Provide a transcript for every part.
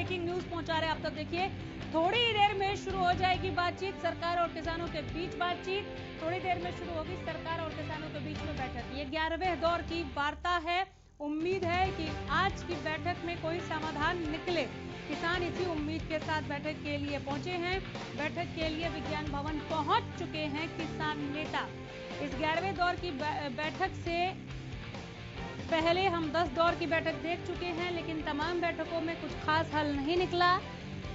Breaking news पहुंचा रहे हैं आप तक। देखिए, थोड़ी ही देर में शुरू हो जाएगी बातचीत, सरकार और किसानों के बीच बातचीत थोड़ी देर में शुरू होगी। सरकार और किसानों के बीच में बैठक, ये 11वें दौर की वार्ता है। उम्मीद है कि आज की बैठक में कोई समाधान निकले। किसान इसी उम्मीद के साथ बैठक के लिए पहुंचे हैं। बैठक के लिए विज्ञान भवन पहुंच चुके हैं किसान नेता। इस 11वें दौर की बैठक से पहले हम 10 दौर की बैठक देख चुके हैं, लेकिन तमाम बैठकों में कुछ खास हल नहीं निकला।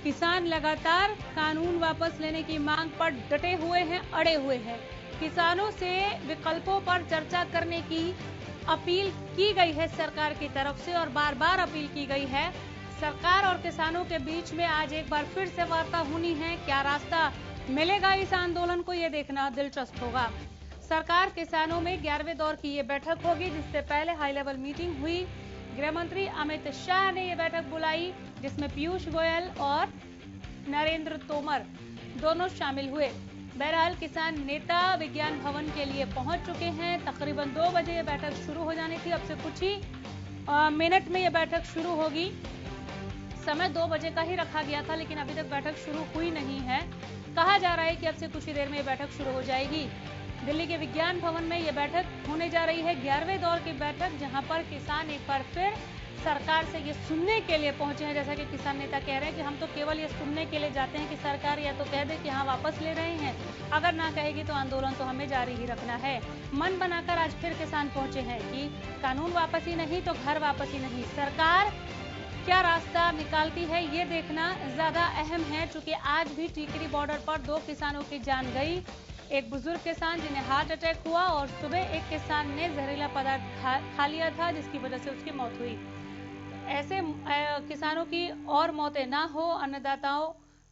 किसान लगातार कानून वापस लेने की मांग पर डटे हुए हैं, अड़े हुए हैं। किसानों से विकल्पों पर चर्चा करने की अपील की गई है सरकार की तरफ से, और बार बार अपील की गई है। सरकार और किसानों के बीच में आज एक बार फिर से वार्ता होनी है। क्या रास्ता मिलेगा इस आंदोलन को, ये देखना दिलचस्प होगा। सरकार किसानों में 11वें दौर की ये बैठक होगी, जिससे पहले हाई लेवल मीटिंग हुई। गृह मंत्री अमित शाह ने ये बैठक बुलाई, जिसमें पीयूष गोयल और नरेंद्र तोमर दोनों शामिल हुए। बहरहाल किसान नेता विज्ञान भवन के लिए पहुंच चुके हैं। तकरीबन 2 बजे ये बैठक शुरू हो जानी थी। अब से कुछ ही मिनट में ये बैठक शुरू होगी। समय 2 बजे का ही रखा गया था, लेकिन अभी तक बैठक शुरू हुई नहीं है। कहा जा रहा है कि अब से कुछ ही देर में ये बैठक शुरू हो जाएगी। दिल्ली के विज्ञान भवन में ये बैठक होने जा रही है, 11वें दौर की बैठक, जहां पर किसान एक बार फिर सरकार से ये सुनने के लिए पहुंचे हैं। जैसा कि किसान नेता कह रहे हैं कि हम तो केवल ये सुनने के लिए जाते हैं कि सरकार या तो कह दे कि हाँ वापस ले रहे हैं, अगर ना कहेगी तो आंदोलन तो हमें जारी ही रखना है। मन बनाकर आज फिर किसान पहुंचे हैं कि कानून वापसी नहीं तो घर वापसी नहीं। सरकार क्या रास्ता निकालती है ये देखना ज्यादा अहम है, चूंकि आज भी टीकरी बॉर्डर पर 2 किसानों की जान गई। एक बुजुर्ग किसान जिन्हें हार्ट अटैक हुआ, और सुबह एक किसान ने जहरीला पदार्थ खा लिया था, जिसकी वजह से उसकी मौत हुई। ऐसे किसानों की और मौतें ना हो, अन्नदाताओं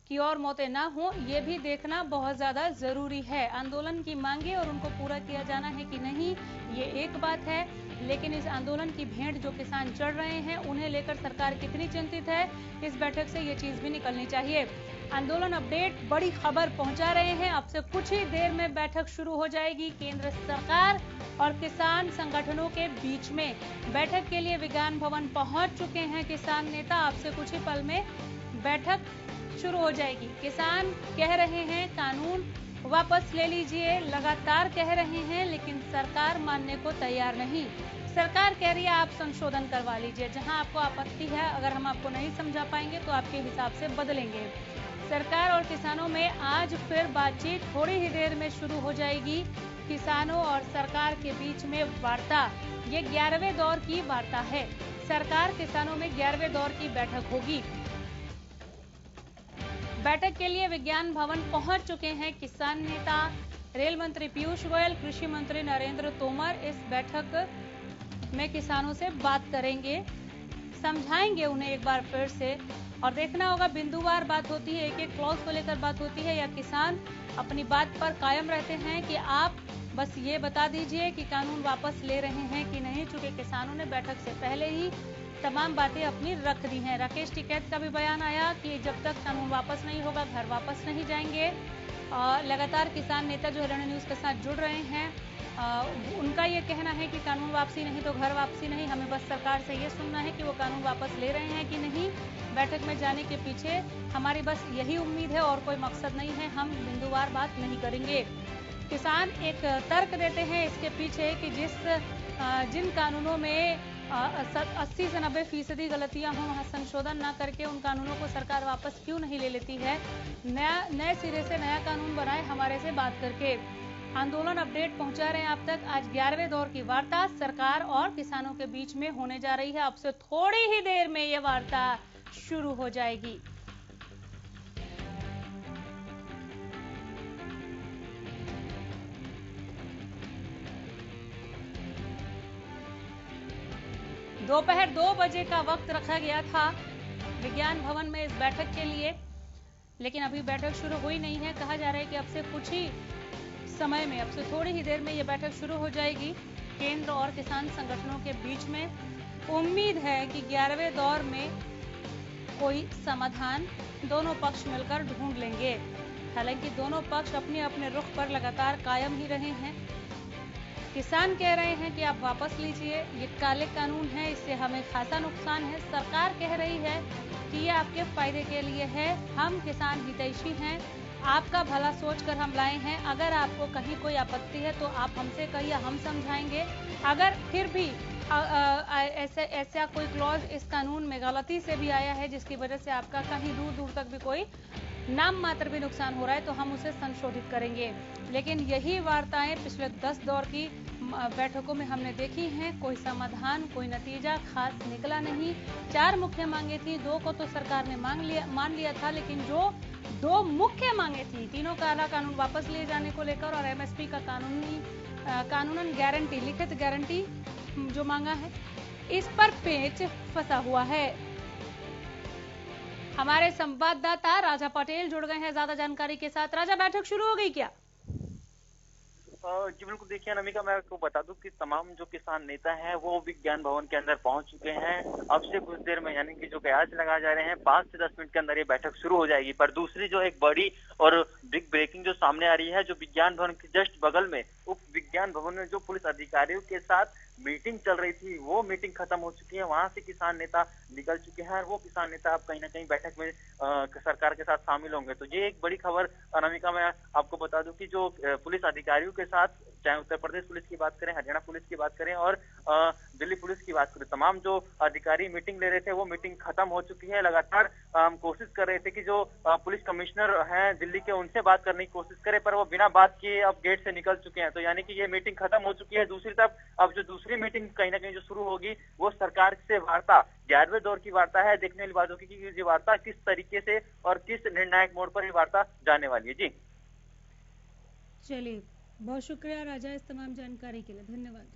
की और मौतें ना हो, ये भी देखना बहुत ज्यादा जरूरी है। आंदोलन की मांगे और उनको पूरा किया जाना है कि नहीं, ये एक बात है, लेकिन इस आंदोलन की भेंट जो किसान चढ़ रहे हैं, उन्हें लेकर सरकार कितनी चिंतित है, इस बैठक से ये चीज भी निकलनी चाहिए। आंदोलन अपडेट, बड़ी खबर पहुंचा रहे हैं। अब से कुछ ही देर में बैठक शुरू हो जाएगी केंद्र सरकार और किसान संगठनों के बीच में। बैठक के लिए विज्ञान भवन पहुंच चुके हैं किसान नेता। अब से कुछ ही पल में बैठक शुरू हो जाएगी। किसान कह रहे हैं कानून वापस ले लीजिए, लगातार कह रहे हैं, लेकिन सरकार मानने को तैयार नहीं। सरकार कह रही है आप संशोधन करवा लीजिए, जहां आपको आपत्ति है, अगर हम आपको नहीं समझा पाएंगे तो आपके हिसाब से बदलेंगे। सरकार और किसानों में आज फिर बातचीत थोड़ी ही देर में शुरू हो जाएगी। किसानों और सरकार के बीच में वार्ता, ये 11वें दौर की वार्ता है। सरकार किसानों में 11वें दौर की बैठक होगी। बैठक के लिए विज्ञान भवन पहुंच चुके हैं किसान नेता। रेल मंत्री पीयूष गोयल, कृषि मंत्री नरेंद्र तोमर इस बैठक में किसानों से बात करेंगे, समझाएंगे उन्हें एक बार फिर से। और देखना होगा बिंदुवार बात होती है, एक एक क्लॉज को लेकर बात होती है, या किसान अपनी बात पर कायम रहते हैं कि आप बस ये बता दीजिए कि कानून वापस ले रहे हैं कि नहीं। चूंकि किसानों ने बैठक से पहले ही तमाम बातें अपनी रख दी हैं। राकेश टिकैत का भी बयान आया कि जब तक कानून वापस नहीं होगा घर वापस नहीं जाएंगे। लगातार किसान नेता जो हरियाणा न्यूज के साथ जुड़ रहे हैं, उनका ये कहना है कि कानून वापसी नहीं तो घर वापसी नहीं, हमें बस सरकार से ये सुनना है कि वो कानून वापस ले रहे हैं कि नहीं। बैठक में जाने के पीछे हमारी बस यही उम्मीद है और कोई मकसद नहीं है, हम बिंदुवार बात नहीं करेंगे। किसान एक तर्क देते हैं इसके पीछे कि जिन कानूनों में 80 से 90% गलतियां हों, वहां संशोधन ना करके उन कानूनों को सरकार वापस क्यों नहीं ले लेती है, नए सिरे से नया कानून बनाए हमारे से बात करके। आंदोलन अपडेट पहुंचा रहे हैं आप तक। आज 11वें दौर की वार्ता सरकार और किसानों के बीच में होने जा रही है। अब से थोड़ी ही देर में ये वार्ता शुरू हो जाएगी। दोपहर 2 बजे का वक्त रखा गया था विज्ञान भवन में इस बैठक के लिए, लेकिन अभी बैठक शुरू हुई नहीं है। कहा जा रहा है कि अब से कुछ ही समय में, अब से थोड़ी ही देर में ये बैठक शुरू हो जाएगी केंद्र और किसान संगठनों के बीच में। उम्मीद है कि 11वें दौर में कोई समाधान दोनों पक्ष मिलकर ढूंढ लेंगे। हालांकि दोनों पक्ष अपने अपने रुख पर लगातार कायम ही रहे हैं। किसान कह रहे हैं कि आप वापस लीजिए, ये काले कानून है, इससे हमें खासा नुकसान है। सरकार कह रही है कि ये आपके फायदे के लिए है, हम किसान हितैषी हैं, आपका भला सोचकर हम लाए हैं। अगर आपको कहीं कोई आपत्ति है तो आप हमसे कहिए, हम समझाएंगे। अगर फिर भी ऐसा कोई क्लॉज इस कानून में गलती से भी आया है जिसकी वजह से आपका कहीं दूर दूर तक भी कोई नाम मात्र भी नुकसान हो रहा है तो हम उसे संशोधित करेंगे। लेकिन यही वार्ताएं पिछले 10 दौर की बैठकों में हमने देखी हैं, कोई समाधान, कोई नतीजा खास निकला नहीं। 4 मुख्य मांगे थी, 2 को तो सरकार ने मान लिया था, लेकिन जो 2 मुख्य मांगे थी, तीनों काला कानून वापस लिए जाने को लेकर और एमएसपी का कानूनन गारंटी, लिखित गारंटी जो मांगा है, इस पर पेच फंसा हुआ है। हमारे संवाददाता राजा पटेल जुड़ गए हैं ज्यादा जानकारी के साथ। राजा, बैठक शुरू हो गई क्या? जी बिल्कुल, देखिए अनामिका, मैं आपको बता दूं कि तमाम जो किसान नेता हैं वो विज्ञान भवन के अंदर पहुंच चुके हैं। अब से कुछ देर में, यानी कि जो कयास लगाए जा रहे हैं, 5 से 10 मिनट के अंदर ये बैठक शुरू हो जाएगी। पर दूसरी जो एक बड़ी और बिग ब्रेकिंग जो सामने आ रही है, जो विज्ञान भवन के जस्ट बगल में उप विज्ञान भवन में जो पुलिस अधिकारियों के साथ मीटिंग चल रही थी, वो मीटिंग खत्म हो चुकी है। वहां से किसान नेता निकल चुके हैं और वो किसान नेता अब कहीं ना कहीं बैठक में सरकार के साथ शामिल होंगे। तो ये एक बड़ी खबर अनामिका, मैं आपको बता दूं कि जो पुलिस अधिकारियों के साथ, चाहे उत्तर प्रदेश पुलिस की बात करें, हरियाणा पुलिस की बात करें और दिल्ली पुलिस की बात करें, तमाम जो अधिकारी मीटिंग ले रहे थे वो मीटिंग खत्म हो चुकी है। लगातार हम कोशिश कर रहे थे कि जो पुलिस कमिश्नर हैं दिल्ली के, उनसे बात करने की कोशिश करें, पर वो बिना बात किए अब गेट से निकल चुके हैं। तो यानी कि ये मीटिंग खत्म हो चुकी है। दूसरी तरफ अब जो दूसरी मीटिंग कहीं ना कहीं जो शुरू होगी वो सरकार से वार्ता, 11वें दौर की वार्ता है। देखने वाली बात होगी कि ये वार्ता किस तरीके से और किस निर्णायक मोड़ पर ये वार्ता जाने वाली है। जी चलिए, बहुत शुक्रिया राजा इस तमाम जानकारी के लिए, धन्यवाद।